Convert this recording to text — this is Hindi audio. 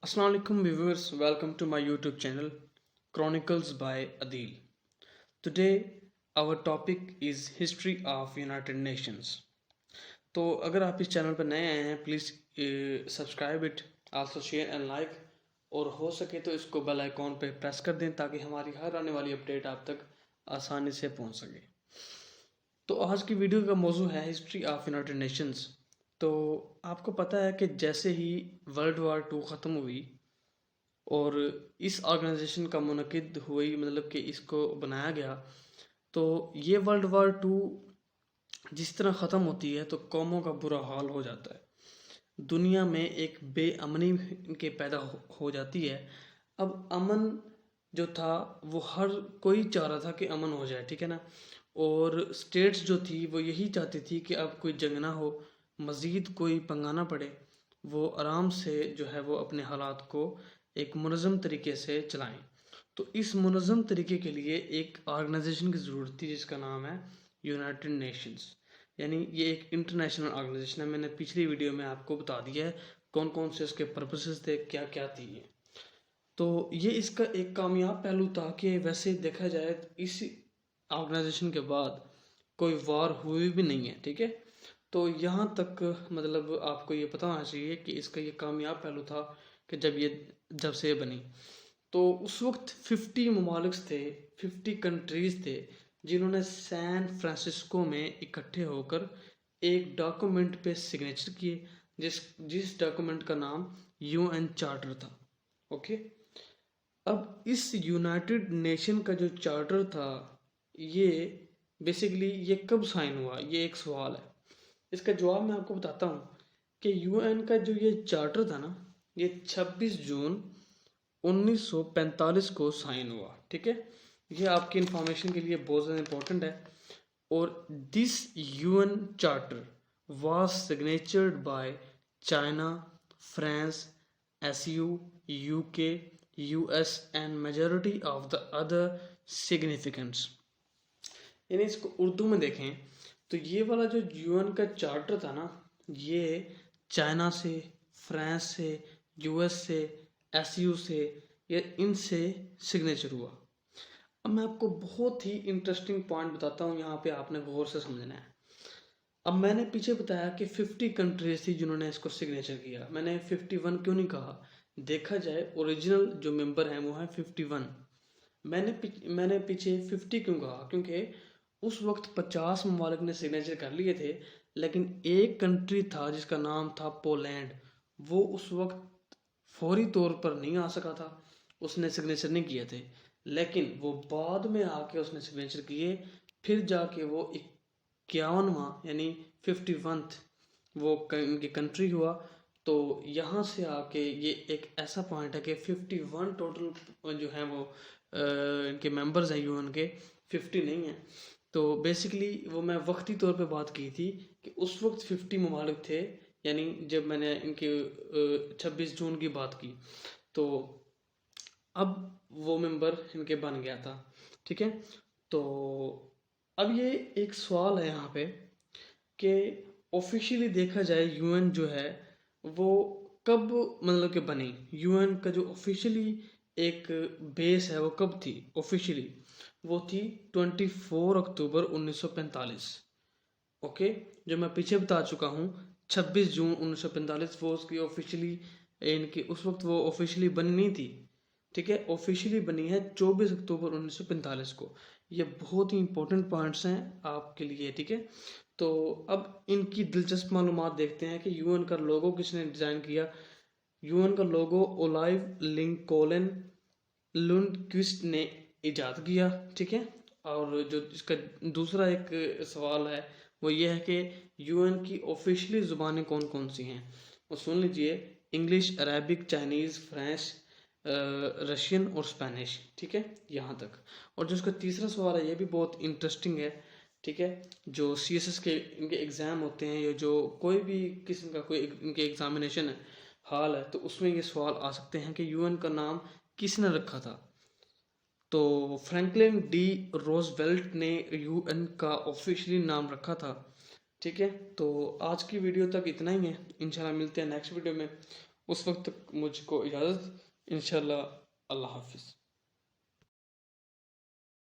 Assalamualaikum viewers, welcome to my YouTube channel Chronicles by Adil. Today our topic is History of United Nations. तो अगर आप इस चैनल पर नए आए हैं please subscribe it, also share and like, और हो सके तो इसको बेल आइकॉन पे प्रेस कर दें ताकि हमारी हर आने वाली अपडेट आप तक आसानी से पहुंच सके। तो आज की वीडियो का मौजू है हिस्ट्री ऑफ यूनाइटेड नेशंस। तो आपको पता है कि जैसे ही वर्ल्ड वार टू ख़त्म हुई और इस ऑर्गेनाइजेशन का मुनक़िद हुई, मतलब कि इसको बनाया गया, तो ये वर्ल्ड वार टू जिस तरह ख़त्म होती है तो कौमों का बुरा हाल हो जाता है। दुनिया में एक बेअमनी के पैदा हो जाती है। अब अमन जो था वो हर कोई चाह रहा था कि अमन हो जाए, ठीक है ना। और स्टेट्स जो थी वो यही चाहती थी कि अब कोई जंग ना हो, मज़ीद कोई पंगा ना पड़े, वो आराम से जो है वो अपने हालात को एक मुनज़्ज़म तरीके से चलाएं। तो इस मुनज़्ज़म तरीके के लिए एक ऑर्गेनाइजेशन की ज़रूरत थी जिसका नाम है यूनाइटेड नेशंस। यानी ये एक इंटरनेशनल ऑर्गेनाइजेशन है। मैंने पिछली वीडियो में आपको बता दिया है कौन कौन से उसके पर्पसेस थे, क्या क्या थी ये। तो ये इसका एक कामयाब पहलू था कि वैसे देखा जाए इस ऑर्गेनाइजेशन के बाद कोई वार हुई भी नहीं है, ठीक है। तो यहाँ तक मतलब आपको ये पता होना चाहिए कि इसका ये कामयाब पहलू था कि जब से ये बनी तो उस वक्त 50 ममालिक थे, 50 कंट्रीज़ थे जिन्होंने सैन फ्रांसिस्को में इकट्ठे होकर एक डॉक्यूमेंट पे सिग्नेचर किए, जिस जिस डॉक्यूमेंट का नाम यूएन चार्टर था। ओके, अब इस यूनाइटेड नेशन का जो चार्टर था ये बेसिकली ये कब साइन हुआ, ये एक सवाल है। इसका जवाब मैं आपको बताता हूँ कि यूएन का जो ये चार्टर था ना, ये 26 जून 1945 को साइन हुआ, ठीक है। ये आपकी इंफॉर्मेशन के लिए बहुत ज़्यादा इम्पोर्टेंट है। और this UN charter was signatured by China, France, SU, UK, US and majority of the other significants. यानी इसको उर्दू में देखें तो ये वाला जो यूएन का चार्टर था ना, ये चाइना से, फ्रांस से, यूएस से, एसयू से, ये इनसे सिग्नेचर हुआ। अब मैं आपको बहुत ही इंटरेस्टिंग पॉइंट बताता हूँ, यहाँ पे आपने गौर से समझना है। अब मैंने पीछे बताया कि 50 कंट्रीज थी जिन्होंने इसको सिग्नेचर किया। मैंने 51 क्यों नहीं कहा? देखा जाए ओरिजिनल जो मेंबर हैं वो हैं 51। मैंने पीछे 50 क्यों कहा? क्योंकि उस वक्त 50 ममालिक ने सिग्नेचर कर लिए थे, लेकिन एक कंट्री था जिसका नाम था पोलैंड। वो उस वक्त फौरी तौर पर नहीं आ सका था, उसने सिग्नेचर नहीं किए थे, लेकिन वो बाद में आके उसने सिग्नेचर किए। फिर जाके वो 51वां यानी 51th वो इनकी कंट्री हुआ। तो यहाँ से आके ये एक ऐसा पॉइंट है कि 51 टोटल जो है वो इनके मेंबर्स हैं यूएन के, 50 नहीं है। तो बेसिकली वो मैं वक्ती तौर पे बात की थी कि उस वक्त 50 ममालिक थे, यानी जब मैंने इनके 26 जून की बात की तो अब वो मेंबर इनके बन गया था, ठीक है। तो अब ये एक सवाल है यहाँ पे कि ऑफिशियली देखा जाए यूएन जो है वो कब मतलब कि बनी। यूएन का जो ऑफिशियली एक बेस है वो कब थी ऑफिशियली? वो थी 24 अक्टूबर 1945। ओके, जो मैं पीछे बता चुका हूँ 26 जून 1945 वो उसकी ऑफिशियली इनकी उस वक्त वो ऑफिशियली बनी नहीं थी, ठीक है। ऑफिशियली बनी है 24 अक्टूबर 1945 को। ये बहुत ही इंपॉर्टेंट पॉइंट्स हैं आपके लिए, ठीक है। तो अब इनकी दिलचस्प मालूमात देखते हैं कि यूएन का लोगो किसने डिज़ाइन किया। यूएन का लोगो ओलाइव लिंकोलन लुंडक्विस्ट ने इजाद किया, ठीक है। और जो इसका दूसरा एक सवाल है वो ये है कि यूएन की ऑफिशियली ज़ुबानें कौन कौन सी हैं। वो सुन लीजिए, English, Arabic, Chinese, French, Russian और स्पेनिश, ठीक है, यहाँ तक। और जो इसका तीसरा सवाल है ये भी बहुत इंटरेस्टिंग है, ठीक है। जो सीएसएस के इनके एग्ज़ाम होते हैं या जो कोई भी किस्म का कोई इनके एग्जामिनेशन है हाल है तो उसमें ये सवाल आ सकते हैं कि यूएन का नाम किसने रखा था। तो फ्रैंकलिन डी रोजवेल्ट ने यूएन का ऑफिशियली नाम रखा था, ठीक है। तो आज की वीडियो तक इतना ही है, इंशाल्लाह मिलते हैं नेक्स्ट वीडियो में। उस वक्त तक मुझको इजाज़त। इंशाल्लाह। अल्लाह हाफिज़।